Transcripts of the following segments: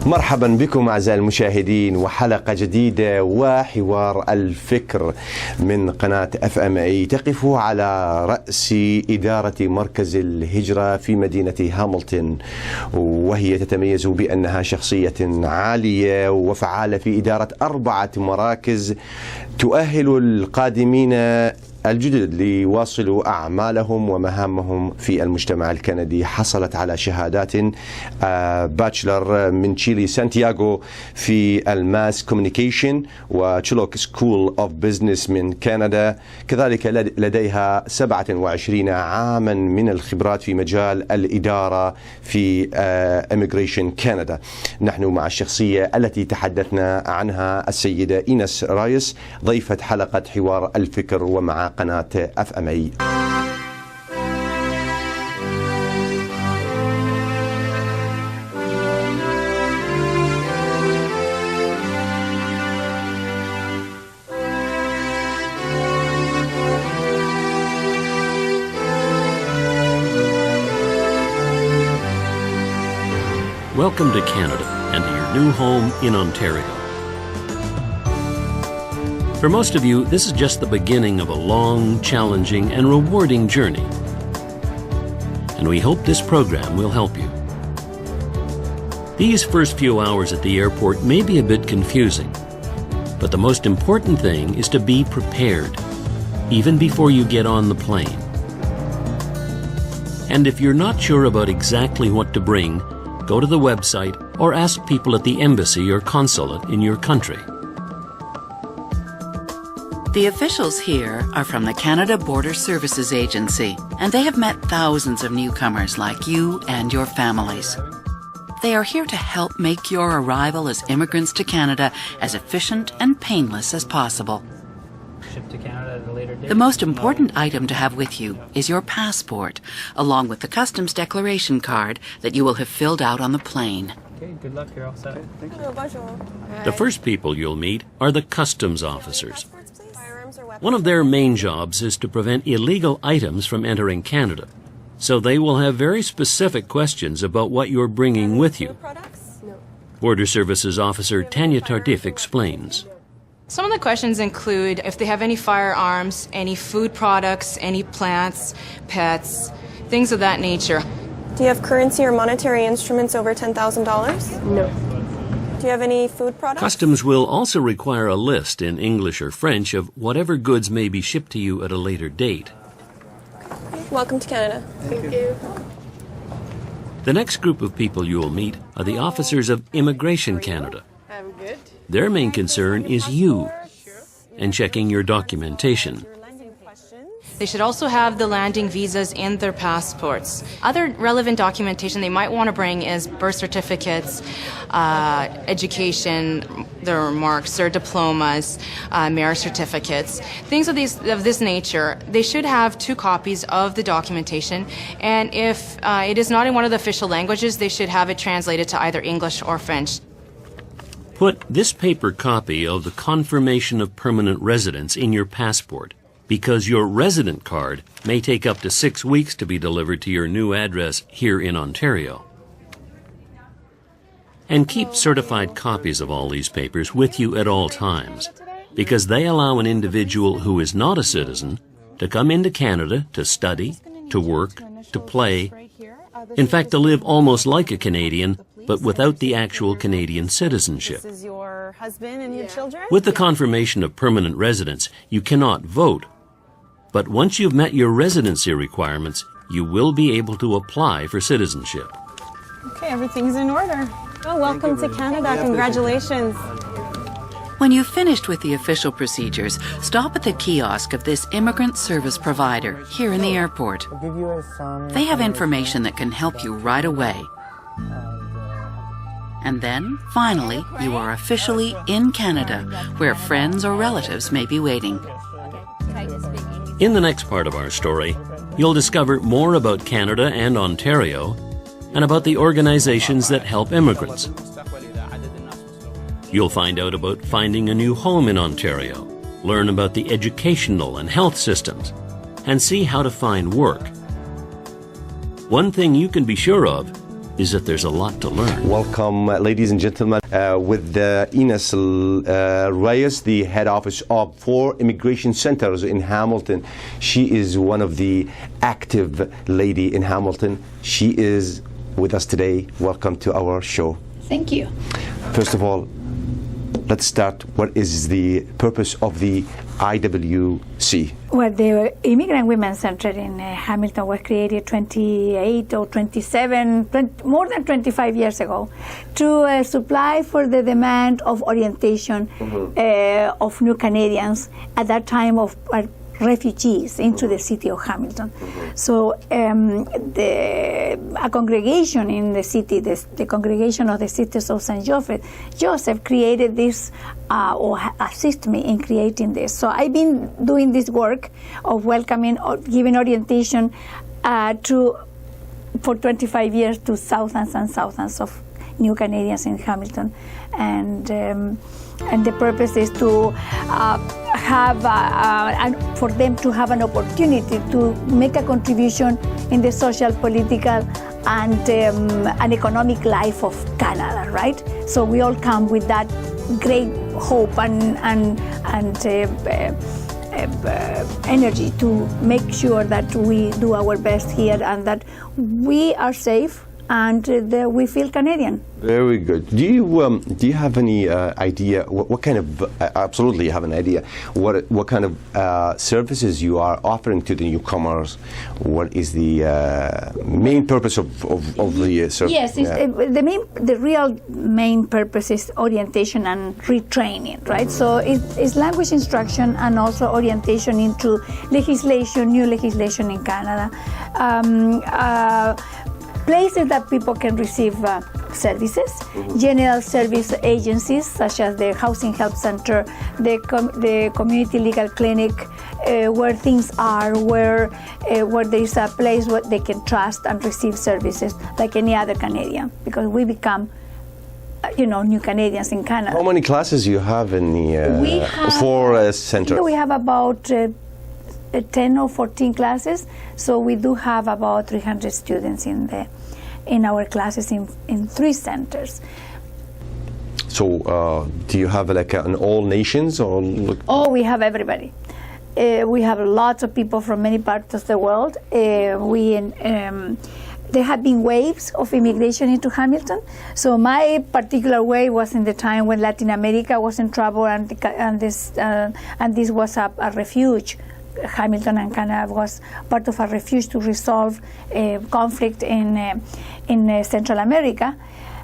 مرحبا بكم أعزائي المشاهدين وحلقة جديدة وحوار الفكر من قناة FMA تقف على رأس إدارة مركز الهجرة في مدينة هاملتون، وهي تتميز بأنها شخصية عالية وفعالة في إدارة 4 مراكز تؤهل القادمين الجدد ليواصلوا أعمالهم ومهامهم في المجتمع الكندي. حصلت على شهادات باتشلر من تشيلي سانتياغو في الماس كوميونيكيشن وتشلوك سكول اوف بزنس من كندا. كذلك لديها 27 عاما من الخبرات في مجال الإدارة في Immigration كندا. نحن مع الشخصية التي تحدثنا عنها السيدة إناس رايس، ضيفة حلقة حوار الفكر ومع قناة FMA. Welcome to Canada and to your new home in Ontario. For most of you, this is just the beginning of a long, challenging, and rewarding journey. And we hope this program will help you. These first few hours at the airport may be a bit confusing, but the most important thing is to be prepared, even before you get on the plane. And if you're not sure about exactly what to bring, go to the website or ask people at the embassy or consulate in your country. The officials here are from the Canada Border Services Agency, and they have met thousands of newcomers like you and your families. They are here to help make your arrival as immigrants to Canada as efficient and painless as possible. The most important item to have with you is your passport, along with the customs declaration card that you will have filled out on the plane. Okay, good luck. You're all set. Thank you. The first people you'll meet are the customs officers. One of their main jobs is to prevent illegal items from entering Canada, so they will have very specific questions about what you're bringing with you. Border Services Officer Tanya Tardif explains. Some of the questions include if they have any firearms, any food products, any plants, pets, things of that nature. Do you have currency or monetary instruments over $10,000? No. Do you have any food products? Customs will also require a list in English or French of whatever goods may be shipped to you at a later date. Welcome to Canada. Thank you. The next group of people you will meet are the officers of Immigration Canada. I'm good. Their main concern is you and checking your documentation. They should also have the landing visas in their passports. Other relevant documentation they might want to bring is birth certificates, education, their marks, their diplomas, marriage certificates, things of this nature. They should have 2 copies of the documentation, and if it is not in one of the official languages, they should have it translated to either English or French. Put this paper copy of the confirmation of permanent residence in your passport, because your resident card may take up to 6 weeks to be delivered to your new address here in Ontario. And keep certified copies of all these papers with you at all times, because they allow an individual who is not a citizen to come into Canada to study, to work, to play, in fact to live almost like a Canadian, but without the actual Canadian citizenship. This is your husband and your children? With the confirmation of permanent residence, you cannot vote. But once you've met your residency requirements, you will be able to apply for citizenship. Okay, everything's in order. Oh, welcome to Canada. Congratulations. When you've finished with the official procedures, stop at the kiosk of this immigrant service provider here in the airport. They have information that can help you right away. And then, finally, you are officially in Canada, where friends or relatives may be waiting. In the next part of our story, you'll discover more about Canada and Ontario and about the organizations that help immigrants. You'll find out about finding a new home in Ontario, learn about the educational and health systems, and see how to find work. One thing you can be sure of, is that there's a lot to learn. Welcome, ladies and gentlemen, with Ines, Rios, the head office of 4 immigration centers in Hamilton. She is one of the active lady in Hamilton. She is with us today. Welcome to our show. Thank you. First of all, let's start. What is the purpose of the IWC? Well, the Immigrant Women's Center in Hamilton was created 28 or 27, more than 25 years ago to supply for the demand of orientation of new Canadians at that time of refugees into the city of Hamilton. So a congregation in the city, the congregation of the Sisters of St. Joseph created this or assist me in creating this. So I've been doing this work of welcoming or giving orientation for 25 years to thousands and thousands of new Canadians in Hamilton. And the purpose is to for them to have an opportunity to make a contribution in the social, political, and economic life of Canada, right? So we all come with that great hope and energy to make sure that we do our best here and that we are safe and we feel Canadian. Very good. Do you have any idea what kind of absolutely have an idea what kind of services you are offering to the newcomers? What is the main purpose of the service? Yes, the real main purpose is orientation and retraining, right? So it's language instruction and also orientation into legislation, new legislation in Canada. Places that people can receive services, general service agencies such as the Housing Help Center, the Community Legal Clinic, where things are, where there is a place where they can trust and receive services like any other Canadian, because we become new Canadians in Canada. How many classes you have in the 4 centers? We have about 10 or 14 classes, so we do have about 300 students in our classes in 3 centers. So do you have like an all nations or? Oh, we have everybody. We have lots of people from many parts of the world. There have been waves of immigration into Hamilton. So my particular wave was in the time when Latin America was in trouble and this was a refuge. Hamilton and Canada was part of a refuge to resolve conflict in Central America,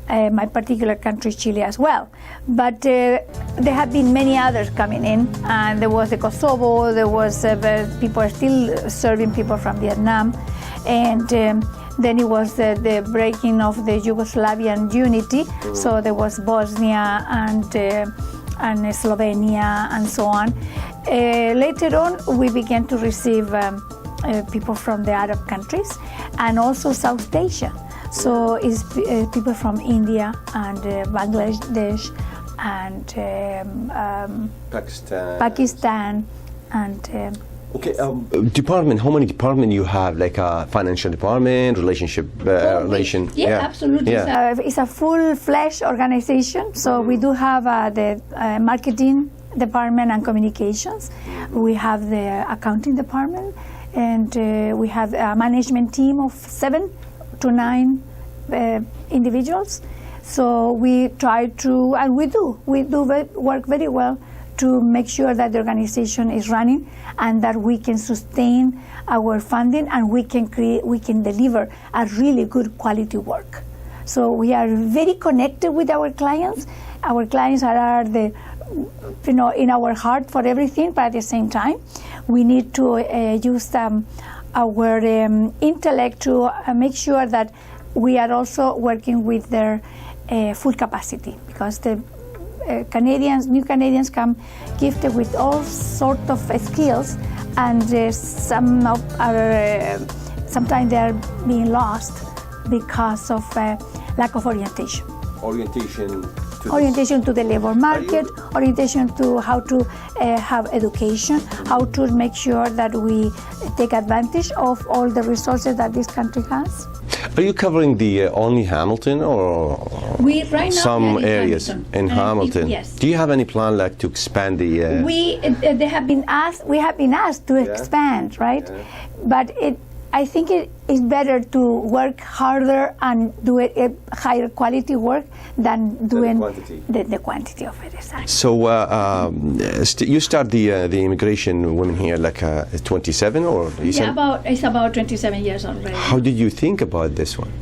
my particular country, Chile, as well. But there have been many others coming in, and there was the Kosovo, there was people are still serving people from Vietnam, and then it was the breaking of the Yugoslavian unity, so there was Bosnia and Slovenia and so on. Later on, we began to receive people from the Arab countries and also South Asia. So it's people from India and Bangladesh and Pakistan and okay, department. How many departments you have? Like a financial department, relationship, relation. Yeah, absolutely. Yeah. It's a full-fledged organization. So we do have the marketing department and communications. We have the accounting department, and we have a management team of 7 to 9 individuals. So we try to, and we do work very well to make sure that the organization is running and that we can sustain our funding and we can deliver a really good quality work. So we are very connected with our clients. Our clients are in our heart for everything, but at the same time, we need to use our intellect to make sure that we are also working with their full capacity, because the new Canadians come gifted with all sorts of skills, and sometimes they are being lost because of lack of orientation. Orientation to the labor market, orientation to how to have education, how to make sure that we take advantage of all the resources that this country has. Are you covering the only Hamilton or We right now some we are in areas Hamilton. in Hamilton? Yes. Do you have any plan like to expand the? They have been asked. We have been asked to expand, right? Yeah. But I think it is better to work harder and do a higher quality work than doing quantity. the quantity of it. Exactly. So you start the immigration women here like 27 or you said? It's about 27 years already. How did you think about this one?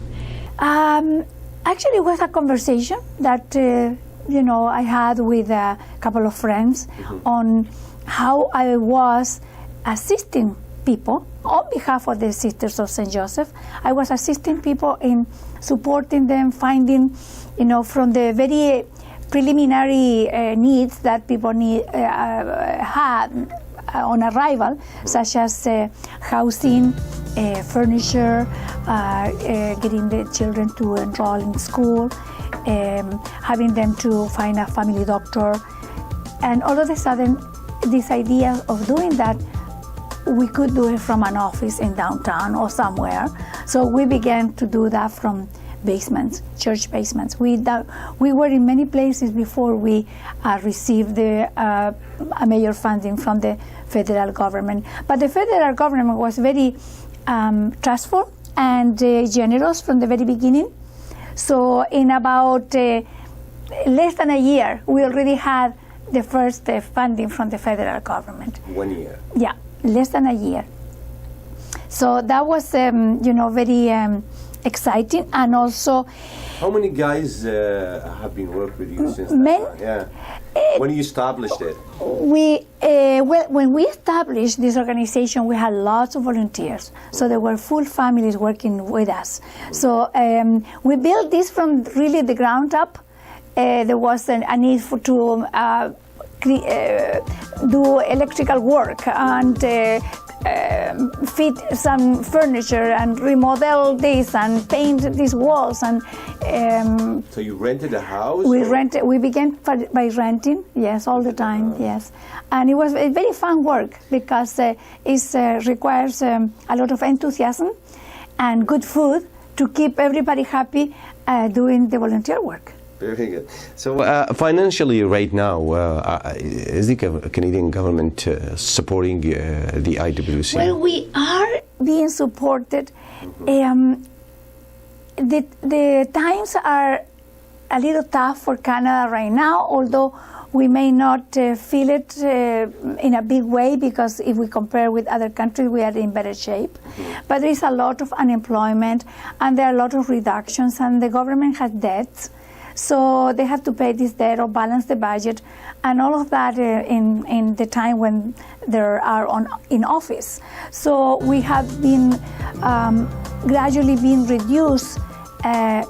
Actually, it was a conversation that I had with a couple of friends on how I was assisting people on behalf of the Sisters of St. Joseph. I was assisting people in supporting them, finding, from the very preliminary needs that people had on arrival, such as housing, furniture, getting the children to enroll in school, having them to find a family doctor. And all of a sudden, this idea of doing that, we could do it from an office in downtown or somewhere. So we began to do that from basements, church basements. We were in many places before we received the major funding from the federal government. But the federal government was very trustful and generous from the very beginning. So in about less than a year, we already had the first funding from the federal government. 1 year. Yeah, less than a year. So that was, very exciting, and also. How many guys have been working with you since Men? that time? Yeah. When you established it? When we established this organization, we had lots of volunteers. So there were full families working with us. So we built this from really the ground up. There was a need to do electrical work and fit some furniture and remodel this and paint these walls. And so you rented a house? We began by renting, yes, all the time, yes. And it was a very fun work because it requires a lot of enthusiasm and good food to keep everybody happy doing the volunteer work. Very good. So financially right now, is the Canadian government supporting the IWC? Well, we are being supported. The times are a little tough for Canada right now, although we may not feel it in a big way, because if we compare with other countries, we are in better shape. But there is a lot of unemployment, and there are a lot of reductions, and the government has debts. So they have to pay this debt or balance the budget, and all of that in the time when they are in office. So we have been gradually being reduced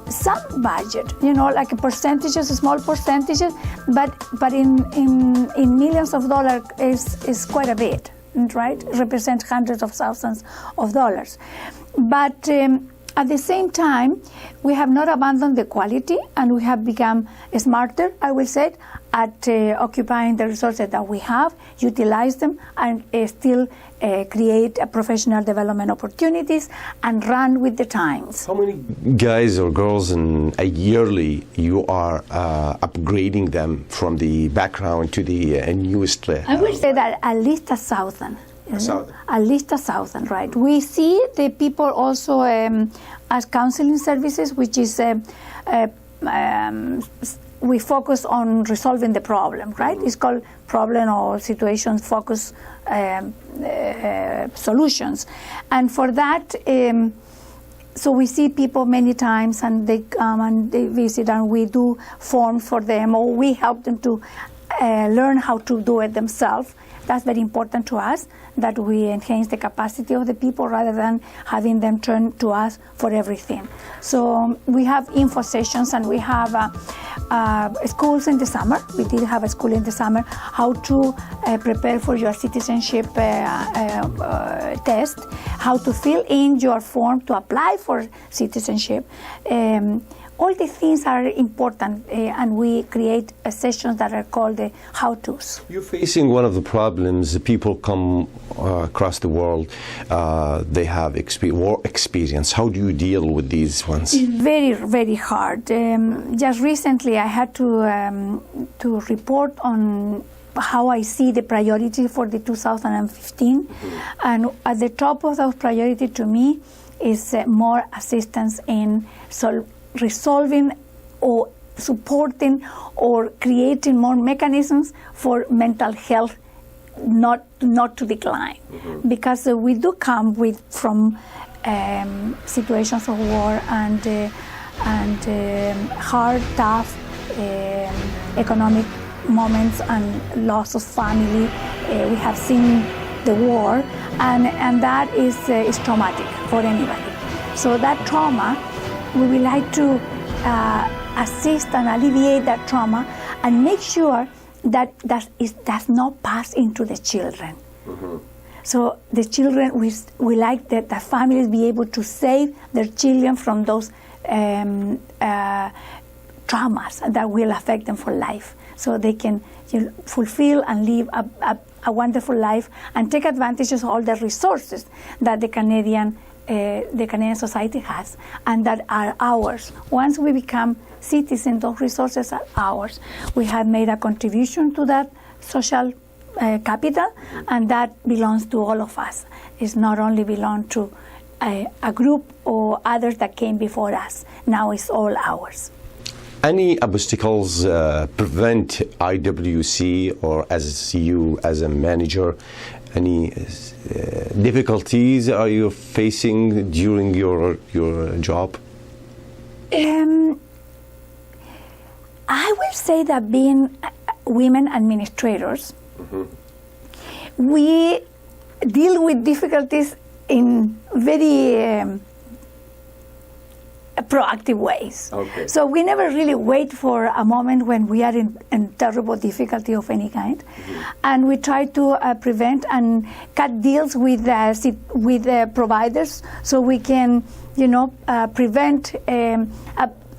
some budget, like percentages, small percentages, but in millions of dollars is quite a bit, right? It represents hundreds of thousands of dollars. But at the same time, we have not abandoned the quality, and we have become smarter, I will say, at occupying the resources that we have, utilize them, and still create professional development opportunities and run with the times. How many guys or girls in a yearly you are upgrading them from the background to the newest? I will say that at least 1,000. At least 1,000, right? We see the people also as counseling services, which is we focus on resolving the problem, right? It's called problem or situation focus solutions, and for that. So we see people many times, and they come and they visit, and we do forms for them, or we help them to learn how to do it themselves. That's very important to us, that we enhance the capacity of the people rather than having them turn to us for everything. So we have info sessions, and we have schools in the summer. We did have a school in the summer, how to prepare for your citizenship test, how to fill in your form to apply for citizenship. All these things are important, and we create sessions that are called the how-tos. You're facing one of the problems. People come across the world, they have war experience. How do you deal with these ones? It's very, very hard. Just recently, I had to report on how I see the priority for the 2015, and at the top of those priority to me is more assistance in resolving or supporting or creating more mechanisms for mental health not to decline, because we do come from situations of war and hard, tough economic moments and loss of family. We have seen the war, and that is traumatic for anybody. So that trauma, we would like to assist and alleviate that trauma and make sure that does not pass into the children. So the children, we like that the families be able to save their children from those traumas that will affect them for life, so they can fulfill and live a wonderful life and take advantage of all the resources that the Canadian society has and that are ours. Once we become citizens, those resources are ours. We have made a contribution to that social capital, and that belongs to all of us. It's not only belong to a group or others that came before us. Now it's all ours. Any obstacles prevent IWC or as you as a manager, any difficulties are you facing during your job? I will say that being women administrators, we deal with difficulties in very proactive ways. Okay. So we never really wait for a moment when we are in terrible difficulty of any kind, and we try to prevent and cut deals with providers so we can, prevent.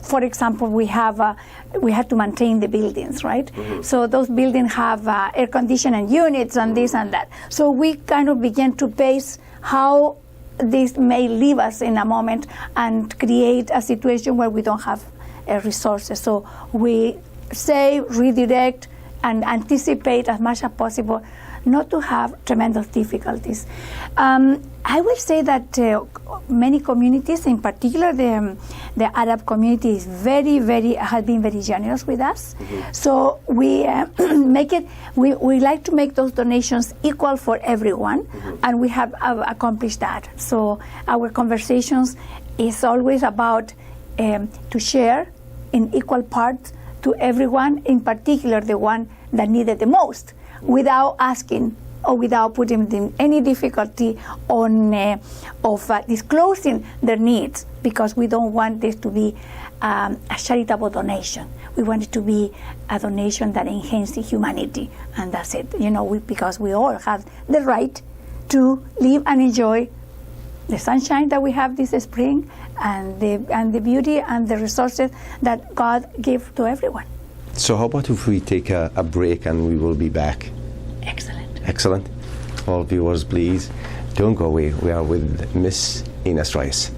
For example, we had to maintain the buildings, right? So those buildings have air conditioning units and this and that. So we kind of began to base how this may leave us in a moment and create a situation where we don't have resources. So we say, redirect, and anticipate as much as possible not to have tremendous difficulties. I will say that many communities, in particular the Arab community, is has been very generous with us. So we we like to make those donations equal for everyone, and we have accomplished that. So our conversations is always about to share in equal parts to everyone, in particular the one that needed the most, without asking or without putting them in any difficulty on disclosing their needs, because we don't want this to be a charitable donation. We want it to be a donation that enhances humanity, and that's it. Because we all have the right to live and enjoy the sunshine that we have this spring, and the beauty and the resources that God gave to everyone. So how about if we take a break and we will be back? Excellent. All viewers, please don't go away. We are with Miss Ines Rios.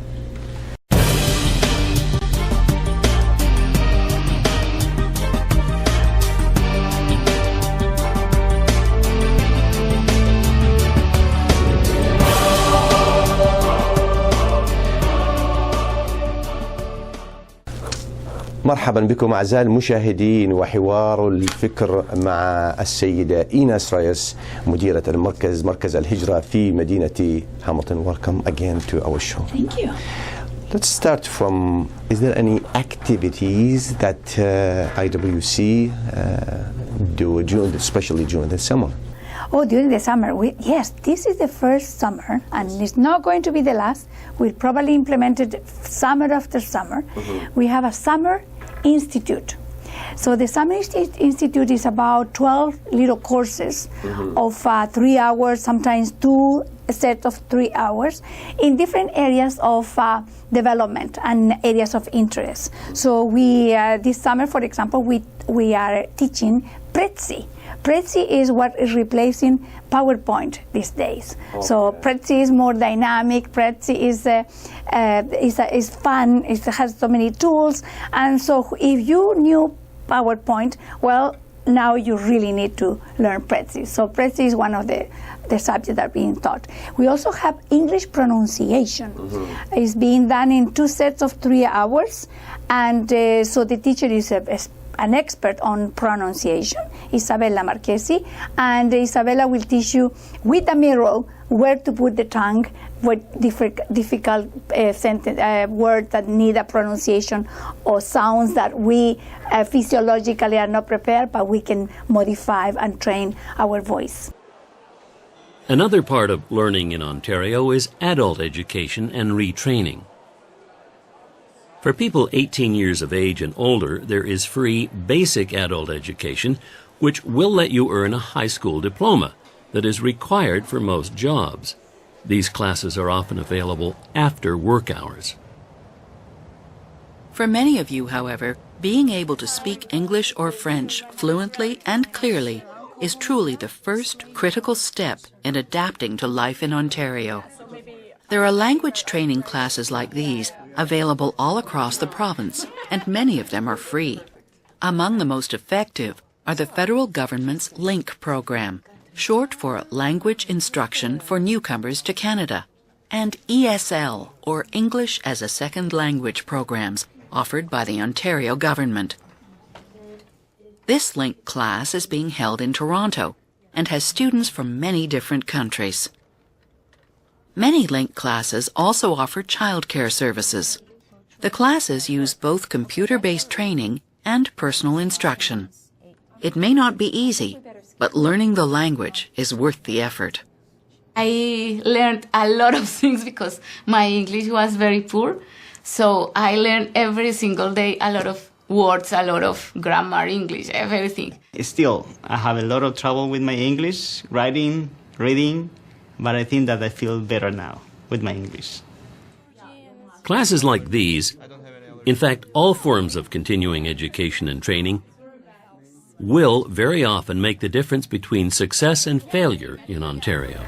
مرحبا بكم أعزائي المشاهدين وحوار الفكر مع السيدة إناس رايس مديرة مركز الهجرة في مدينة هاملتون. Welcome again to our show. Thank you. Let's start from, is there any activities that IWC do, especially during the summer? Oh, during the summer, yes, this is the first summer, and it's not going to be the last. We'll probably implement it summer after summer. We have a summer institute. So the Summer Institute is about 12 little courses of 3 hours, sometimes 2 set of 3 hours in different areas of development and areas of interest. So we this summer, for example, we are teaching Prezi. Prezi is what is replacing PowerPoint these days. Okay. So Prezi is more dynamic. Prezi is fun. It has so many tools. And so if you knew PowerPoint, well, now you really need to learn Prezi. So Prezi is one of the subjects that are being taught. We also have English pronunciation. Mm-hmm. It's being done in 2 sets of 3 hours. And so the teacher is an expert on pronunciation, Isabella Marchesi, and Isabella will teach you with a mirror where to put the tongue with difficult words that need a pronunciation or sounds that we physiologically are not prepared, but we can modify and train our voice. Another part of learning in Ontario is adult education and retraining. For people 18 years of age and older, there is free basic adult education, which will let you earn a high school diploma that is required for most jobs. These classes are often available after work hours. For many of you, however, being able to speak English or French fluently and clearly is truly the first critical step in adapting to life in Ontario. There are language training classes like these available all across the province, and many of them are free. Among the most effective are the federal government's LINK program, short for Language Instruction for Newcomers to Canada, and ESL, or English as a Second Language programs, offered by the Ontario government. This LINK class is being held in Toronto and has students from many different countries. Many LINK classes also offer childcare services. The classes use both computer-based training and personal instruction. It may not be easy, but learning the language is worth the effort. I learned a lot of things because my English was very poor. So I learned every single day a lot of words, a lot of grammar, English, everything. Still, I have a lot of trouble with my English, writing, reading, but I think that I feel better now with my English. Classes like these, in fact, all forms of continuing education and training, will very often make the difference between success and failure in Ontario.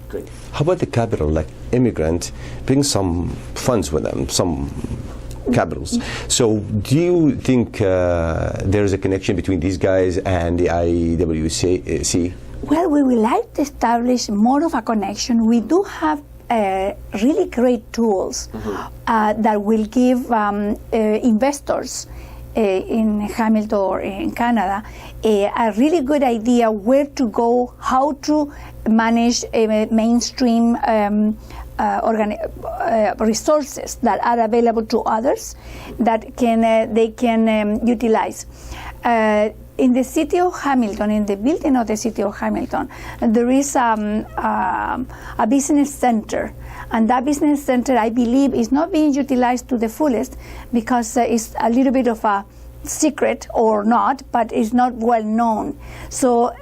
Great. How about the capital, like immigrant, bring some funds with them, some capitals. So do you think there's a connection between these guys and the IWC? Well, we would like to establish more of a connection. We do have really great tools that will give investors in Hamilton or in Canada a really good idea where to go, how to manage mainstream resources that are available to others that they can utilize. In the city of Hamilton, in the building of the city of Hamilton, there is a business center. And that business center, I believe, is not being utilized to the fullest because it's a little bit of a secret or not, but it's not well known. So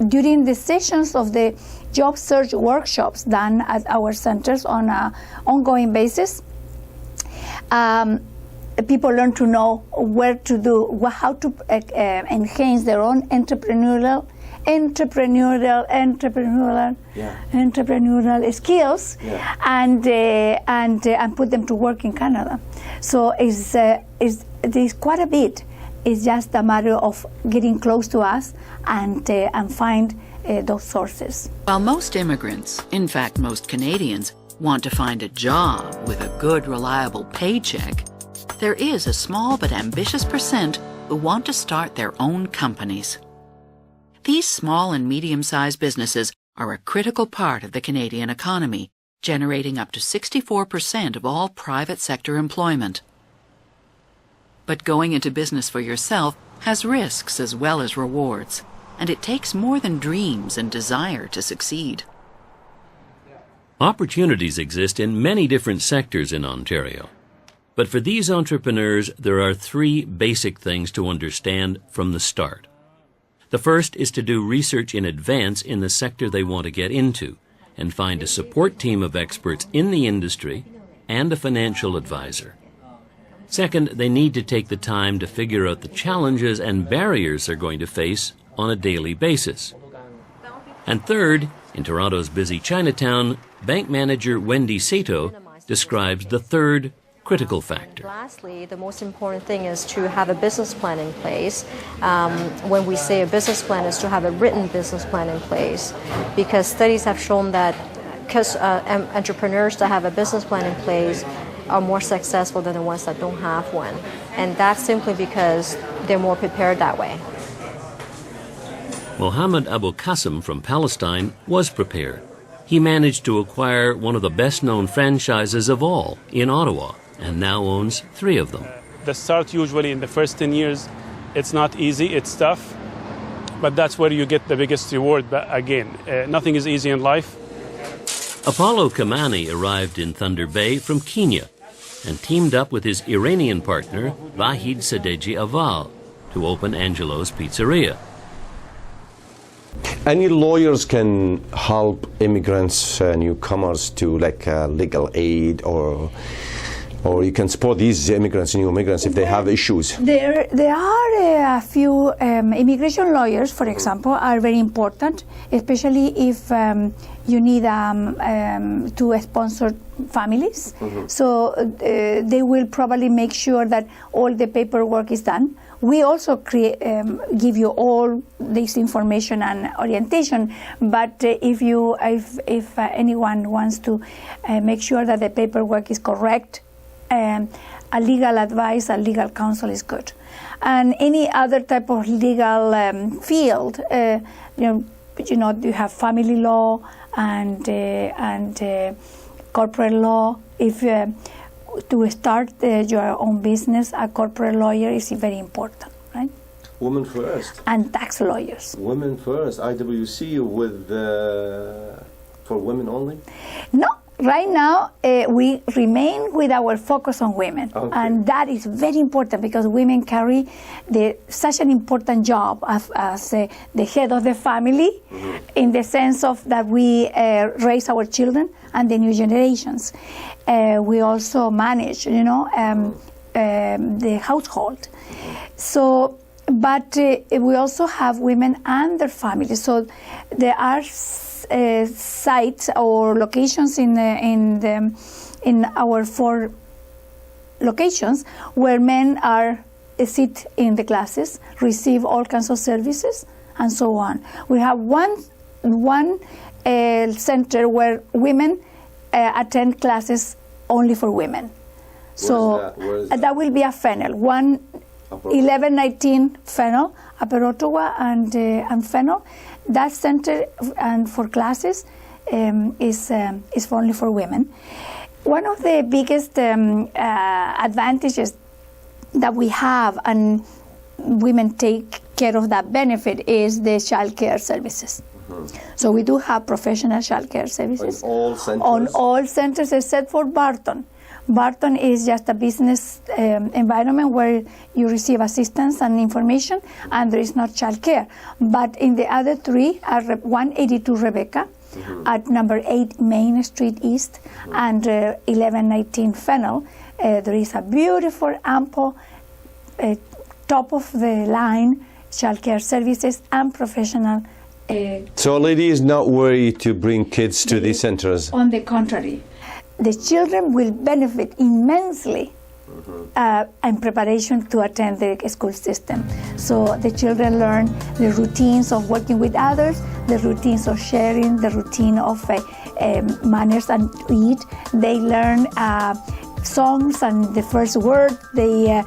during the sessions of the job search workshops done at our centers on an ongoing basis, people learn to know where to do, how to enhance their own entrepreneurial skills, and put them to work in Canada. So there's quite a bit. It's just a matter of getting close to us and find those sources. While most immigrants, in fact most Canadians, want to find a job with a good, reliable paycheck, there is a small but ambitious percent who want to start their own companies. These small and medium-sized businesses are a critical part of the Canadian economy, generating up to 64% of all private sector employment. But going into business for yourself has risks as well as rewards, and it takes more than dreams and desire to succeed. Opportunities exist in many different sectors in Ontario. But for these entrepreneurs, there are three basic things to understand from the start. The first is to do research in advance in the sector they want to get into, and find a support team of experts in the industry and a financial advisor. Second, they need to take the time to figure out the challenges and barriers they're going to face on a daily basis. And third, in Toronto's busy Chinatown, bank manager Wendy Sato describes the third critical factor. Lastly, the most important thing is to have a business plan in place. When we say a business plan, is to have a written business plan in place, because studies have shown that entrepreneurs that have a business plan in place are more successful than the ones that don't have one. And that's simply because they're more prepared that way. Mohammed Abu Qasim from Palestine was prepared. He managed to acquire one of the best-known franchises of all in Ottawa, and now owns 3 of them. The start usually in the first 10 years, it's not easy, it's tough, but that's where you get the biggest reward. But again, nothing is easy in life. Apollo Kamani arrived in Thunder Bay from Kenya and teamed up with his Iranian partner, Vahid Sadeji Aval, to open Angelo's Pizzeria. Any lawyers can help immigrants, newcomers to legal aid, or you can support these immigrants, new immigrants, if they have issues? There are a few immigration lawyers, for example, are very important, especially if you need to sponsor families. So they will probably make sure that all the paperwork is done. We also give you all this information and orientation, but if anyone wants to make sure that the paperwork is correct, a legal advice, a legal counsel is good. And any other type of legal field, you have family law and corporate law. If to start your own business, a corporate lawyer is very important, right? Women first. And tax lawyers. Women first. IWC for women only? No. Right now, we remain with our focus on women, and that is very important because women carry such an important job as the head of the family, in the sense of that we raise our children and the new generations. We also manage, the household. So, but we also have women and their families. So there are sites or locations in our 4 locations where men sit in the classes, receive all kinds of services, and so on. We have one center where women attend classes only for women. So Where is that? That will be a Fennel, 1119 Fennel, Upper Ottawa and Fennel. That center and for classes is only for women. One of the biggest advantages that we have, and women take care of that benefit, is the child care services. So we do have professional child care services. On all centers? On all centers except for Barton. Barton is just a business environment where you receive assistance and information, and there is not child care. But in the other 3 are 182 Rebecca, at number 8 Main Street East, and 1119 Fennel. There is a beautiful, ample, top-of-the-line child care services and professional. So a lady is not worried to bring kids to these centers? On the contrary. The children will benefit immensely in preparation to attend the school system. So the children learn the routines of working with others, the routines of sharing, the routine of manners and eat. They learn songs and the first word. They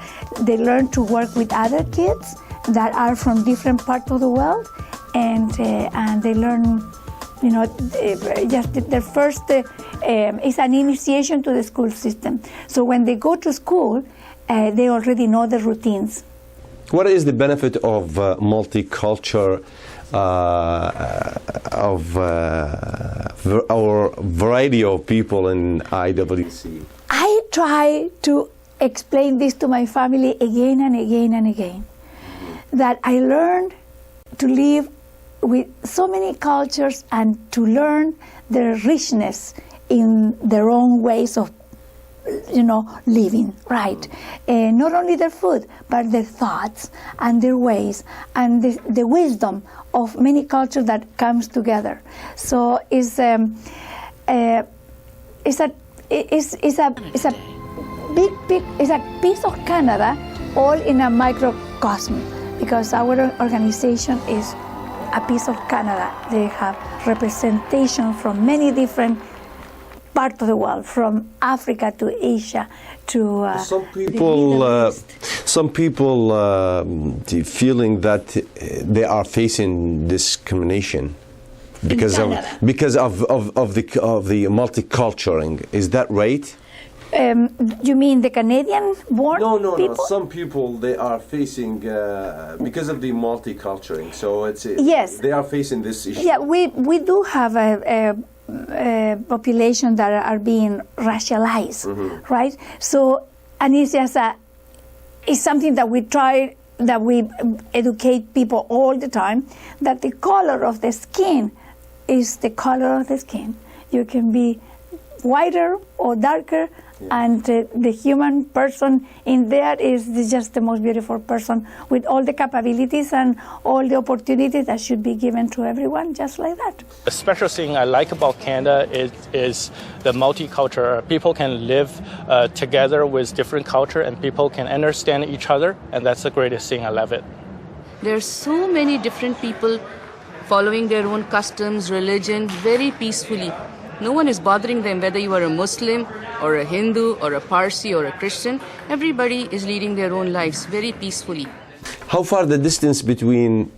learn to work with other kids that are from different parts of the world, and they learn. Just their first is an initiation to the school system. So when they go to school, they already know the routines. What is the benefit of multicultural, of our variety of people in IWC? I try to explain this to my family again and again and again, that I learned to live with so many cultures and to learn their richness in their own ways of living, right? Not only their food, but their thoughts and their ways and the wisdom of many cultures that comes together. So it's a piece of Canada, all in a microcosm, because our organization is a piece of Canada. They have representation from many different parts of the world, from Africa to Asia to some people feeling that they are facing discrimination because of the multicultural. Is that right? You mean the Canadian-born people? No. Some people, they are facing because of the multicultural. So yes, they are facing this issue. Yeah, we do have a population that are being racialized, right? So, and it's just it's something that we try, that we educate people all the time, that the color of the skin is the color of the skin. You can be whiter or darker, and the human person in there is just the most beautiful person with all the capabilities and all the opportunities that should be given to everyone, just like that. The special thing I like about Canada is the multicultural. People can live together with different culture, and people can understand each other, and that's the greatest thing. I love it. There's so many different people following their own customs, religion, very peacefully. No one is bothering them, whether you are a Muslim or a Hindu or a Parsi or a Christian. Everybody is leading their own lives very peacefully. How far the distance between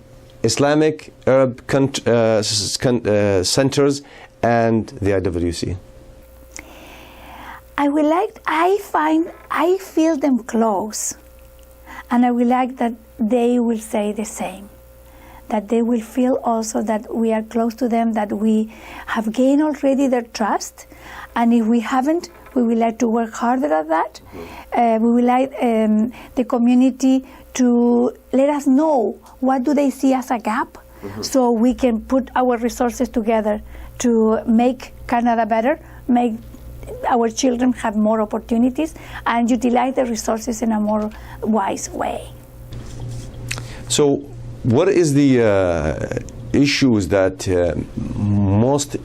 Islamic, Arab centers and the IWC? I feel them close, and I would like that they will say the same. That they will feel also that we are close to them, that we have gained already their trust, and if we haven't, we would like to work harder at that. We would like the community to let us know what do they see as a gap, so we can put our resources together to make Canada better, make our children have more opportunities, and utilize the resources in a more wise way. So, what is the issues that most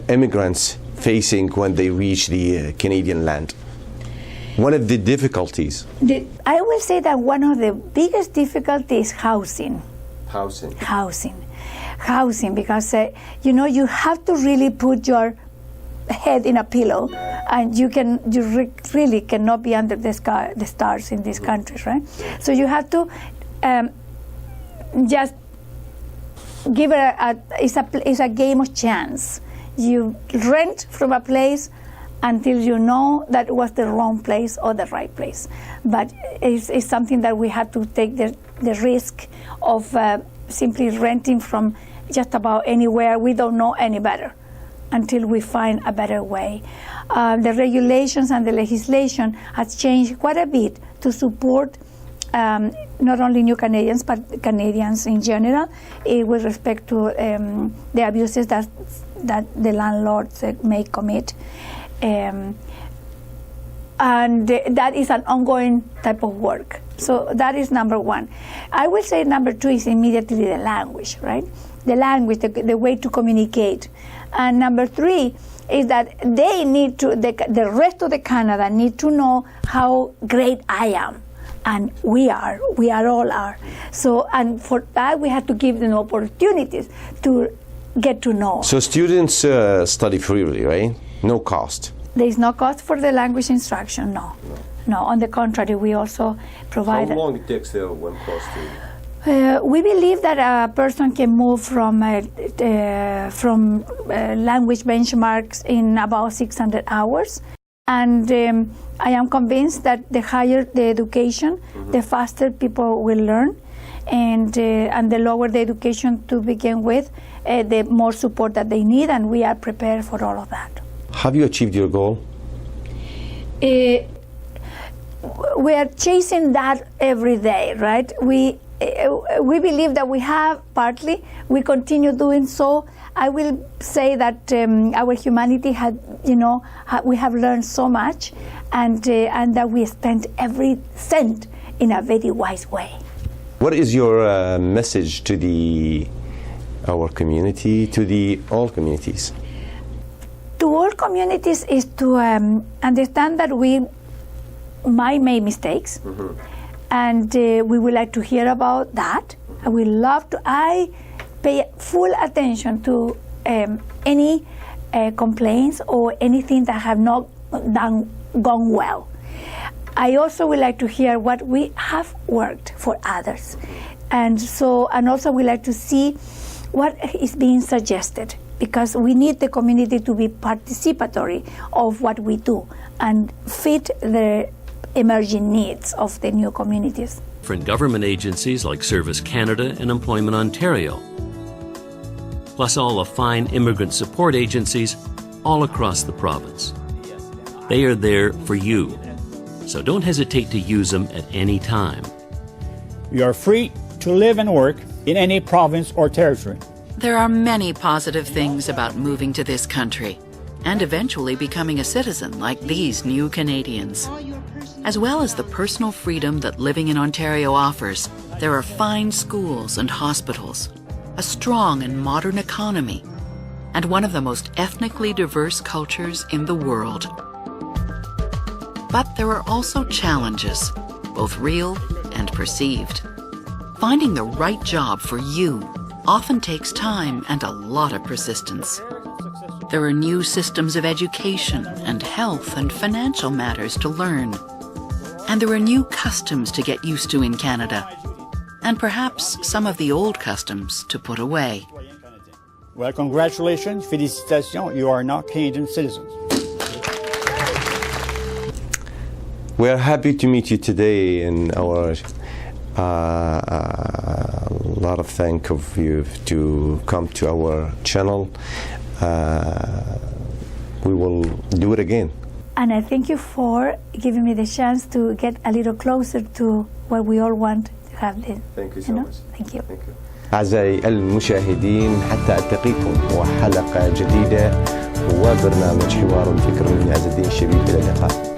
immigrants facing when they reach the Canadian land? What are the difficulties? I will say that one of the biggest difficulties is housing. Housing, because you have to really put your head in a pillow, and you really cannot be under the stars in these countries, right? So you have to just give it it's a game of chance. You rent from a place until you know that it was the wrong place or the right place. But it's something that we have to take the risk of simply renting from just about anywhere. We don't know any better until we find a better way. The regulations and the legislation has changed quite a bit to support not only new Canadians, but Canadians in general, with respect to the abuses that the landlords may commit. And that is an ongoing type of work. So that is number one. I will say number two is immediately the language, right? The language, the way to communicate. And number three is that they need to, the rest of the Canada need to know how great I am. And we all are. So, and for that we have to give them opportunities to get to know. So students study freely, right? No cost. There is no cost for the language instruction, no. No, on the contrary, we also provide... How long it takes the one course to... we believe that a person can move from language benchmarks in about 600 hours. And I am convinced that the higher the education, the faster people will learn. And the lower the education to begin with, the more support that they need, and we are prepared for all of that. Have you achieved your goal? We are chasing that every day, right? we believe that we have partly. We continue doing so. I will say that our humanity had, we have learned so much, and that we spent every cent in a very wise way. What is your message to our community, to all communities? To all communities is to understand that we might make mistakes, and we would like to hear about that. I pay full attention to any complaints or anything that have not gone well. I also would like to hear what we have worked for others, and also we like to see what is being suggested, because we need the community to be participatory of what we do and fit the emerging needs of the new communities. Different government agencies like Service Canada and Employment Ontario, plus all the fine immigrant support agencies all across the province. They are there for you, so don't hesitate to use them at any time. You are free to live and work in any province or territory. There are many positive things about moving to this country and eventually becoming a citizen like these new Canadians. As well as the personal freedom that living in Ontario offers, there are fine schools and hospitals, a strong and modern economy, and one of the most ethnically diverse cultures in the world. But there are also challenges, both real and perceived. Finding the right job for you often takes time and a lot of persistence. There are new systems of education and health and financial matters to learn. And there are new customs to get used to in Canada, and perhaps some of the old customs to put away. Well, congratulations, félicitations, you are now Canadian citizens. We are happy to meet you today, and our a lot of thank of you to come to our channel. We will do it again. And I thank you for giving me the chance to get a little closer to what we all want to have. Thank you so much. Thank you. أعزائي المشاهدين، حتى ألتقيكم وحلقة جديدة وبرنامج حوار الفكر من عز الدين الشبيب. إلى اللقاء.